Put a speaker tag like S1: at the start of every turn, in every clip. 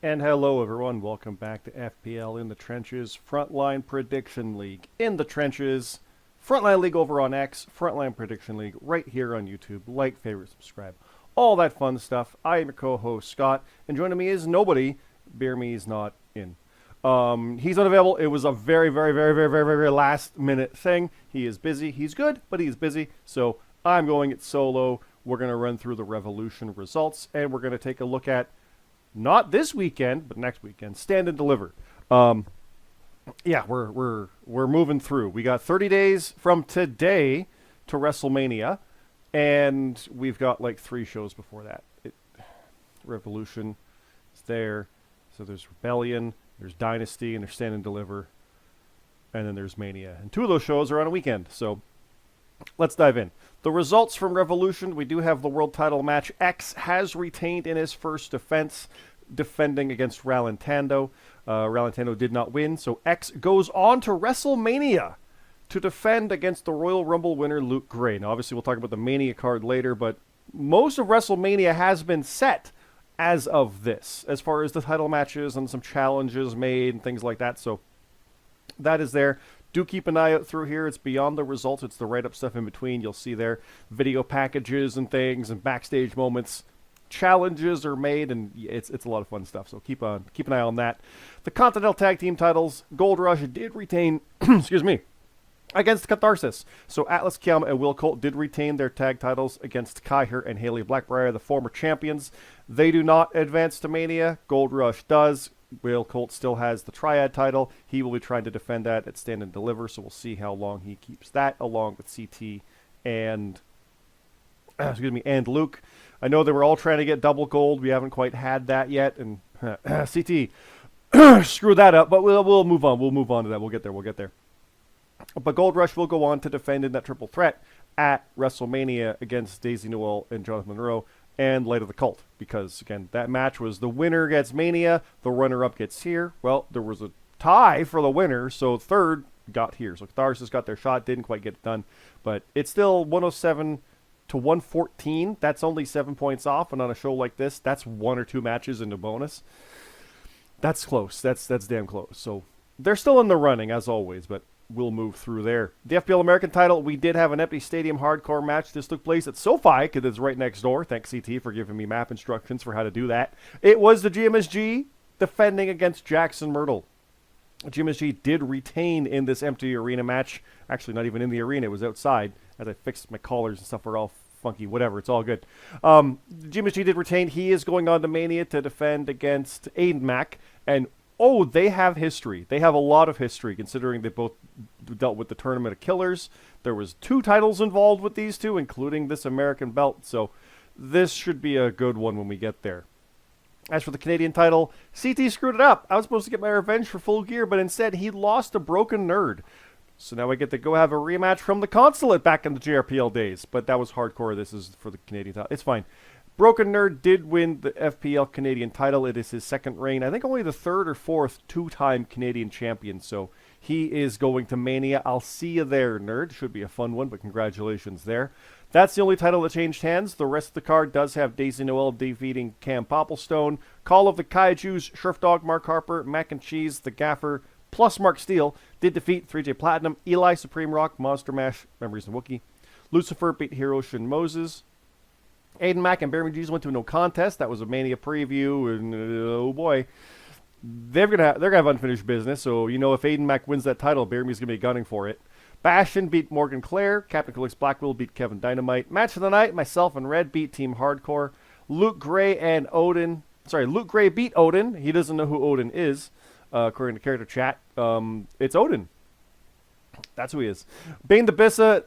S1: And hello, everyone. Welcome back to FPL in the Trenches, Frontline Prediction League. In the Trenches, Frontline League over on X, Frontline Prediction League right here on YouTube. Like, favorite, subscribe. All that fun stuff. I am your co-host, Scott, and joining me is nobody. Beer Me is not in. He's unavailable. It was a very last minute thing. He is busy. He's good, but he's busy. So I'm going it solo. We're going to run through the Revolution results, and we're going to take a look at not this weekend, but next weekend. Stand and Deliver. Yeah, we're moving through. We got 30 days from today to WrestleMania, and we've got like 3 shows before that. Revolution is there, so there's Rebellion, there's Dynasty, and there's Stand and Deliver, and then there's Mania. And 2 of those shows are on a weekend, so let's dive in. The results from Revolution, we do have the world title match. X has retained in his first defense, defending against Rallentando. Rallentando did not win, so X goes on to WrestleMania to defend against the Royal Rumble winner, Luke Gray. Now, obviously, we'll talk about the Mania card later, but most of WrestleMania has been set as of this, as far as the title matches and some challenges made and things like that, so that is there. Do keep an eye out through here. It's beyond the results. It's the write-up stuff in between. You'll see there video packages and things and backstage moments. Challenges are made, and it's a lot of fun stuff. So keep an eye on that. The Continental Tag Team titles, Gold Rush did retain, excuse me, against Catharsis. So Atlas Kiama and Will Colt did retain their tag titles against Kai Hurt and Haley Blackbriar, the former champions. They do not advance to Mania. Gold Rush does. Will Colt still has the Triad title. He will be trying to defend that at Stand and Deliver, so we'll see how long he keeps that, along with CT and and Luke. I know they were all trying to get double gold. We haven't quite had that yet, and CT screw that up. But we'll move on. We'll move on to that. We'll get there. But Gold Rush will go on to defend in that triple threat at WrestleMania against Daisy Noel and Jonathan Monroe and Light of the Cult, because, again, that match was the winner gets Mania, the runner-up gets here. Well, there was a tie for the winner, so third got here. So Catharsis got their shot, didn't quite get it done, but it's still 107 to 114. That's only 7 points off, and on a show like this, that's 1 or 2 matches into bonus. That's close. That's damn close. So they're still in the running, as always, but we'll move through there. The FPL American title, we did have an empty stadium hardcore match. This took place at SoFi, because it's right next door. Thanks, CT, for giving me map instructions for how to do that. It was the GMSG defending against Jackson Myrtle. GMSG did retain in this empty arena match. Actually, not even in the arena. It was outside. As I fixed my collars and stuff were all funky. Whatever. It's all good. GMSG did retain. He is going on to Mania to defend against Aiden Mack. And oh, they have history. They have a lot of history, considering they both dealt with the Tournament of Killers. There was 2 titles involved with these 2, including this American belt. So this should be a good one when we get there. As for the Canadian title, CT screwed it up. I was supposed to get my revenge for Full Gear, but instead he lost to Broken Nerd. So now I get to go have a rematch from the Consulate back in the JRPL days. But that was hardcore. This is for the Canadian title. It's fine. Broken Nerd did win the FPL Canadian title. It is his second reign. I think only the 3rd or 4th 2-time Canadian champion. So he is going to Mania. I'll see you there, Nerd. Should be a fun one, but congratulations there. That's the only title that changed hands. The rest of the card does have Daisy Noel defeating Cam Popplestone. Call of the Kaijus, Sheriff Dog, Mark Harper, Mac and Cheese, The Gaffer, plus Mark Steele did defeat 3J Platinum, Eli, Supreme Rock, Monster Mash, Memories and Wookie. Lucifer beat Hiroshi Moses. Aiden Mack and Barry G's went to no contest. That was a Mania preview, and oh boy, they're gonna have unfinished business. So you know, if Aiden Mack wins that title, Barry's gonna be gunning for it. Bastion beat Morgan Clare. Captain Coolix Blackwell beat Kevin Dynamite. Match of the night: myself and Red beat Team Hardcore. Luke Gray beat Odin. He doesn't know who Odin is, according to character chat. It's Odin. That's who he is. Bane the Bissa.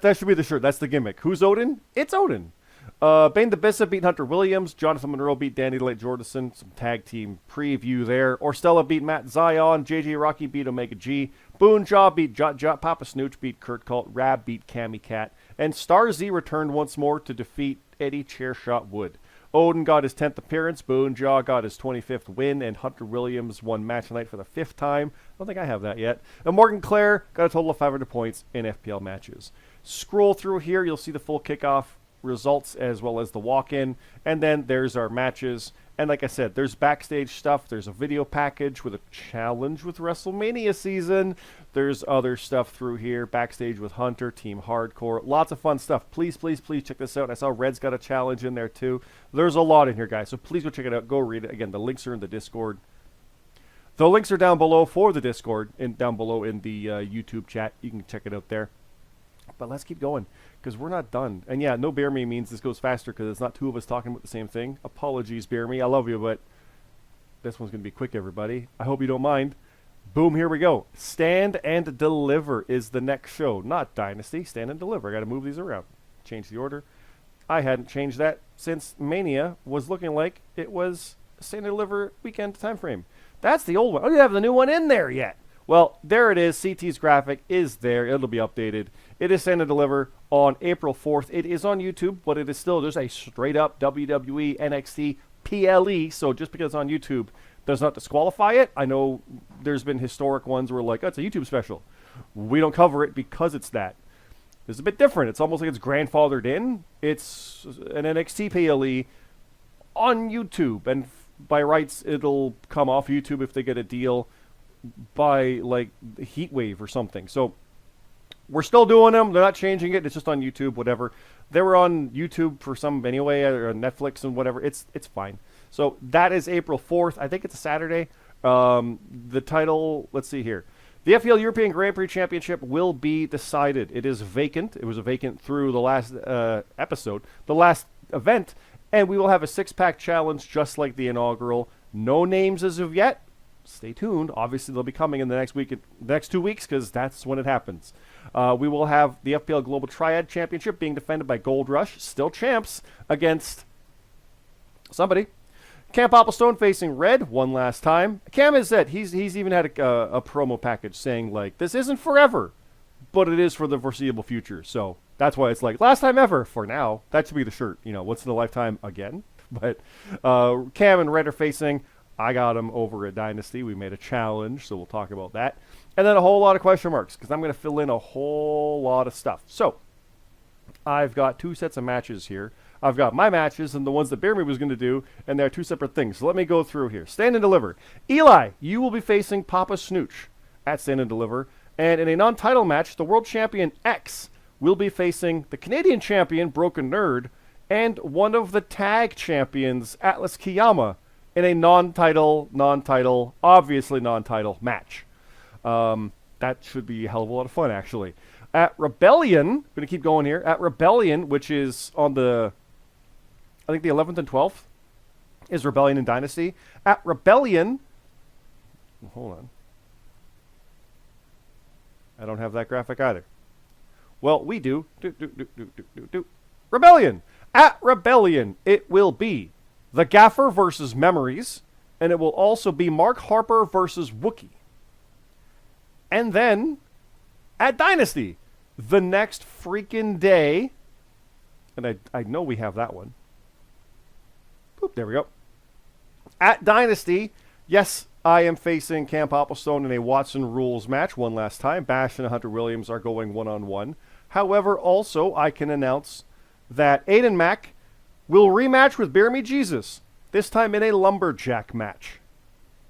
S1: That should be the shirt. That's the gimmick. Who's Odin? It's Odin. Bane the Bissa beat Hunter Williams. Jonathan Monroe beat Danny Light Jordison. Some tag team preview there. Orstella beat Matt Zion. JJ Rocky beat Omega G. Boonjaw beat Jot Jot. Papa Snooch beat Kurt Colt. Rab beat Cammy Cat. And Star Z returned once more to defeat Eddie Chairshot Wood. Odin got his 10th appearance. Boonjaw got his 25th win. And Hunter Williams won Match of the Night for the 5th time. I don't think I have that yet. And Morgan Clare got a total of 500 points in FPL matches. Scroll through here. You'll see the full kickoff results as well as the walk-in, and then there's our matches, And like I said, there's backstage stuff. There's a video package with a challenge with WrestleMania season. There's other stuff through here. Backstage with Hunter, Team Hardcore. Lots of fun stuff. Please, please, please check this out. I saw Red's got a challenge in there too. There's a lot in here, guys. So please go check it out. Go read it. Again, the links are in the Discord. The links are down below for the Discord and down below in the YouTube chat. You can check it out there. But let's keep going because we're not done. And yeah, no Bear Me means this goes faster because it's not two of us talking about the same thing. Apologies, Bear Me. I love you, but this one's going to be quick, everybody. I hope you don't mind. Boom, here we go. Stand and Deliver is the next show. Not Dynasty. Stand and Deliver. I got to move these around. Change the order. I hadn't changed that since Mania was looking like it was Stand and Deliver weekend time frame. That's the old one. Oh, you have the new one in there yet. Well, there it is. CT's graphic is there. It'll be updated. It is Stand and Deliver on April 4th. It is on YouTube, but it is still just a straight-up WWE NXT PLE. So just because it's on YouTube does not disqualify it. I know there's been historic ones where like, oh, it's a YouTube special. We don't cover it because it's that. It's a bit different. It's almost like it's grandfathered in. It's an NXT PLE on YouTube, and by rights, it'll come off YouTube if they get a deal by like Heatwave or something. So we're still doing them. They're not changing it. It's just on YouTube, whatever. They were on YouTube for some anyway, or Netflix and whatever. It's fine. So that is April 4th. I think it's a Saturday. The title, let's see here. The FPL European Grand Prix Championship will be decided. It is vacant. It was a vacant through the last episode, the last event. And we will have a six-pack challenge just like the inaugural. No names as of yet. Stay tuned. Obviously, they'll be coming in the next 2 weeks because that's when it happens. We will have the FPL Global Triad Championship being defended by Gold Rush, still champs, against somebody. Camp Applestone facing Red one last time. Cam has said he's even had a promo package saying, like, this isn't forever, but it is for the foreseeable future. So that's why it's like, last time ever for now. That should be the shirt. You know, once in a lifetime again. But Cam and Red are facing. I got him over at Dynasty. We made a challenge, so we'll talk about that. And then a whole lot of question marks, because I'm going to fill in a whole lot of stuff. So, I've got two sets of matches here. I've got my matches and the ones that Bear Me was going to do, and they're two separate things. So let me go through here. Stand and Deliver. Eli, you will be facing Papa Snooch at Stand and Deliver. And in a non-title match, the World Champion X will be facing the Canadian Champion, Broken Nerd, and one of the tag champions, Atlas Kiyama, in a non-title, obviously non-title match. That should be a hell of a lot of fun, actually. At Rebellion, I'm going to keep going here. At Rebellion, which is on the, I think the 11th and 12th, is Rebellion and Dynasty. At Rebellion, hold on. I don't have that graphic either. Well, we do. Rebellion. At Rebellion, it will be The Gaffer versus Memories, and it will also be Mark Harper versus Wookie. And then, at Dynasty, the next freaking day, and I know we have that one. Boop, there we go. At Dynasty, yes, I am facing Camp Applestone in a Watson Rules match one last time. Bash and Hunter Williams are going one-on-one. However, also, I can announce that Aiden Mack will rematch with Bear Me Jesus, this time in a lumberjack match.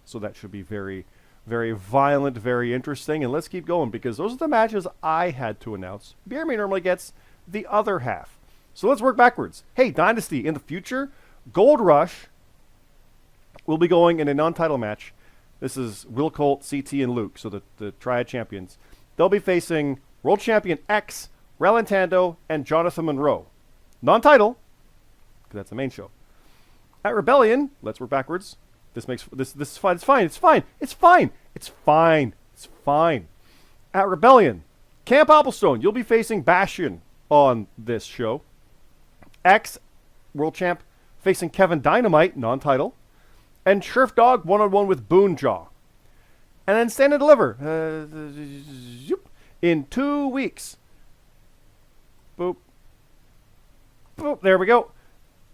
S1: So that should be very, very violent, very interesting. And let's keep going because those are the matches I had to announce. Bear Me normally gets the other half. So let's work backwards. Hey, Dynasty, in the future, Gold Rush will be going in a non-title match. This is Will Colt, CT, and Luke, so the Triad Champions. They'll be facing World Champion X, Relantando, and Jonathan Monroe. Non-title, because that's the main show. At Rebellion, let's work backwards. This is fine. It's fine. At Rebellion, Camp Applestone, you'll be facing Bastion on this show. X, World Champ, facing Kevin Dynamite, non-title. And Sheriff Dog one-on-one with Boonjaw. And then Stand and Deliver. In 2 weeks. Boop. Boop. There we go.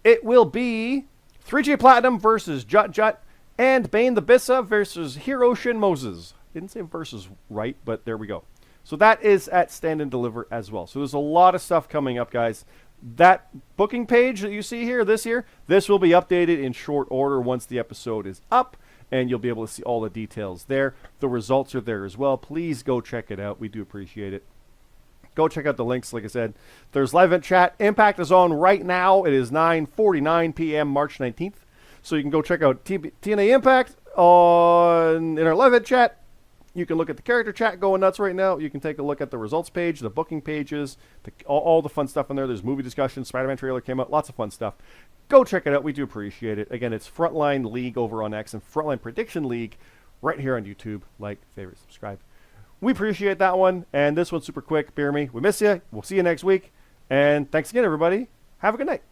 S1: It will be 3J Platinum versus Jut Jut and Bane the Bissa versus Hiroshin Moses. Didn't say versus right, but there we go. So that is at Stand and Deliver as well. So there's a lot of stuff coming up, guys. That booking page that you see here, this will be updated in short order once the episode is up, and you'll be able to see all the details there. The results are there as well. Please go check it out. We do appreciate it. Go check out the links. Like I said, there's live event chat. Impact is on right now. It is 9:49 p.m. March 19th. So you can go check out TNA Impact in our live event chat. You can look at the character chat going nuts right now. You can take a look at the results page, the booking pages, all the fun stuff in there. There's movie discussion. Spider-Man trailer came out. Lots of fun stuff. Go check it out. We do appreciate it. Again, it's Frontline League over on X and Frontline Prediction League right here on YouTube. Like, favorite, subscribe. We appreciate that one. And this one's super quick. Bear me. We miss you. We'll see you next week. And thanks again, everybody. Have a good night.